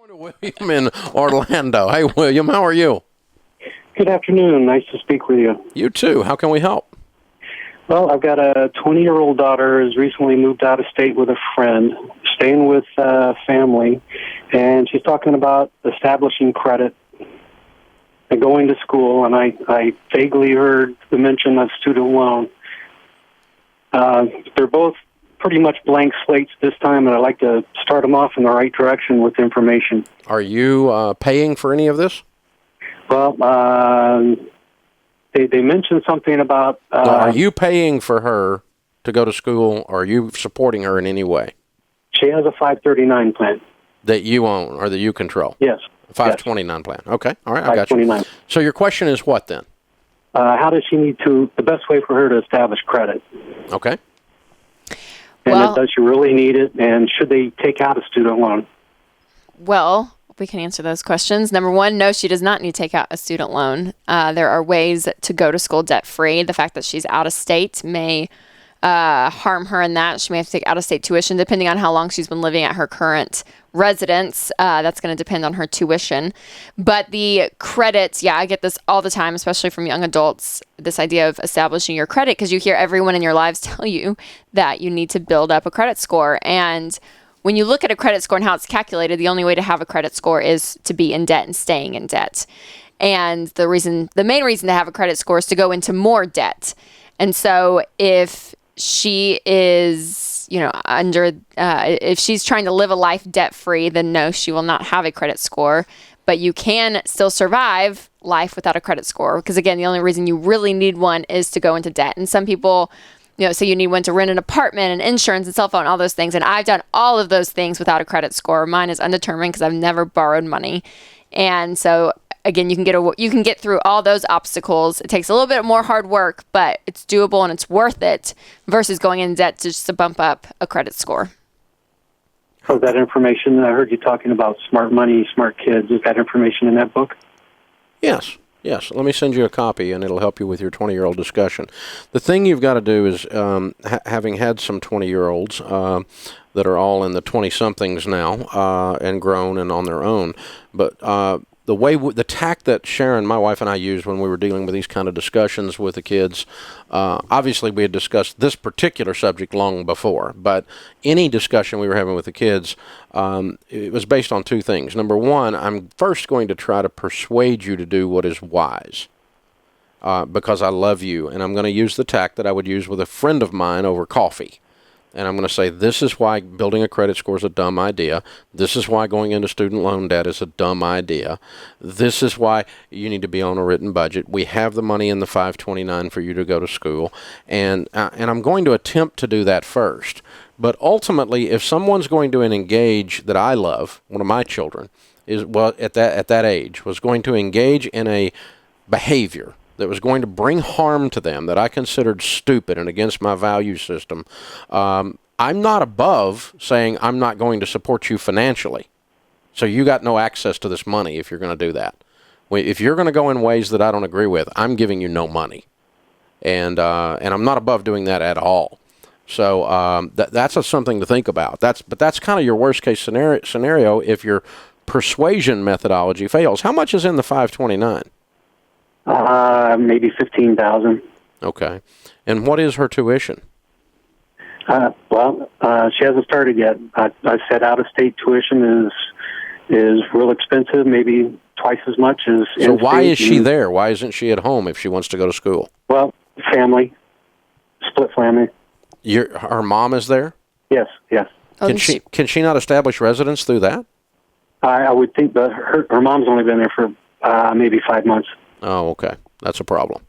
Going to William in Orlando. Hey, William, how are you? Good afternoon. Nice to speak with you. You too. How can we help? Well, I've got a 20-year-old daughter who's recently moved out of state with a friend, staying with family, and she's talking about establishing credit and going to school, and I vaguely heard the mention of student loan. They're both pretty much blank slates this time, and I'd like to start them off in the right direction with information. Are you paying for any of this? Well, they mentioned something about... No, are you paying for her to go to school, or are you supporting her in any way? She has a 539 plan. That you own or that you control? Yes. 529 plan. Okay. All right. I got you. So your question is what then? How does she need to, the best way for her to establish credit? Okay. And does she really need it? And should they take out a student loan? Well, we can answer those questions. Number one, no, she does not need to take out a student loan. There are ways to go to school debt-free. The fact that she's out of state may harm her in that. She may have to take out-of-state tuition, depending on how long she's been living at her current residence. That's going to depend on her tuition. But the credit, I get this all the time, especially from young adults, this idea of establishing your credit, because you hear everyone in your lives tell you that you need to build up a credit score. And when you look at a credit score and how it's calculated, the only way to have a credit score is to be in debt and staying in debt. And the main reason to have a credit score is to go into more debt. And so if she is, if she's trying to live a life debt-free, then no, she will not have a credit score. But you can still survive life without a credit score. Because again, the only reason you really need one is to go into debt. And some people, say you need one to rent an apartment and insurance and cell phone, all those things. And I've done all of those things without a credit score. Mine is undetermined because I've never borrowed money. And so again, you can get through all those obstacles. It takes a little bit more hard work, but it's doable and it's worth it versus going in debt just to bump up a credit score. So that information, I heard you talking about smart money, smart kids. Is that information in that book? Yes. Let me send you a copy, and it'll help you with your 20-year-old discussion. The thing you've got to do is, having had some 20-year-olds that are all in the 20-somethings now and grown and on their own, but the tact that Sharon, my wife, and I used when we were dealing with these kind of discussions with the kids, obviously we had discussed this particular subject long before, but any discussion we were having with the kids, it was based on two things. Number one, I'm first going to try to persuade you to do what is wise, because I love you, and I'm going to use the tact that I would use with a friend of mine over coffee. And I'm going to say, this is why building a credit score is a dumb idea. This is why going into student loan debt is a dumb idea. This is why you need to be on a written budget. We have the money in the 529 for you to go to school. And I'm going to attempt to do that first. But ultimately, if someone's going to engage that I love, one of my children, at that age, was going to engage in a behavior that was going to bring harm to them, that I considered stupid and against my value system, I'm not above saying I'm not going to support you financially. So you got no access to this money if you're going to do that. If you're going to go in ways that I don't agree with, I'm giving you no money. And I'm not above doing that at all. So that's something to think about. But that's kind of your worst case scenario if your persuasion methodology fails. How much is in the 529? Maybe $15,000. Okay. And what is her tuition? She hasn't started yet. I said out-of-state tuition is real expensive, maybe twice as much as in-state. So why is she there? Why isn't she at home if she wants to go to school? Well, family, split family. Her mom is there? Yes. Can she not establish residence through that? I would think, but her mom's only been there for maybe 5 months. Oh, okay. That's a problem.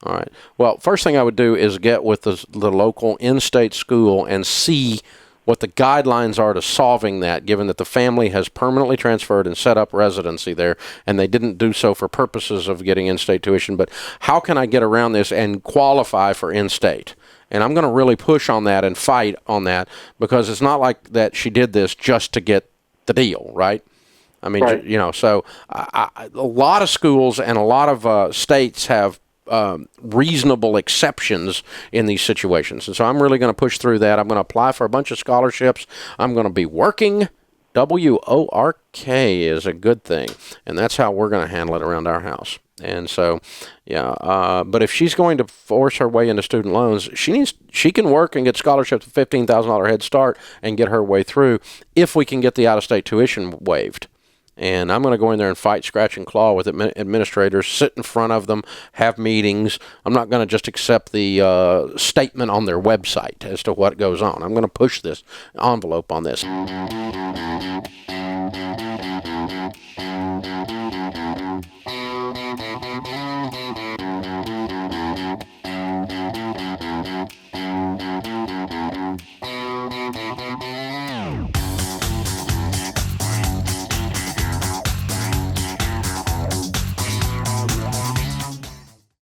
All right. Well, first thing I would do is get with the local in-state school and see what the guidelines are to solving that, given that the family has permanently transferred and set up residency there, and they didn't do so for purposes of getting in-state tuition. But how can I get around this and qualify for in-state? And I'm going to really push on that and fight on that, because it's not like that she did this just to get the deal, right? I mean, right. So a lot of schools and a lot of states have reasonable exceptions in these situations. And so I'm really going to push through that. I'm going to apply for a bunch of scholarships. I'm going to be working W-O-R-K is a good thing, and that's how we're going to handle it around our house. And so, yeah, but if she's going to force her way into student loans, she can work and get scholarships with $15,000 head start and get her way through if we can get the out-of-state tuition waived. And I'm going to go in there and fight, scratch, and claw with administrators, sit in front of them, have meetings. I'm not going to just accept the statement on their website as to what goes on. I'm going to push this envelope on this.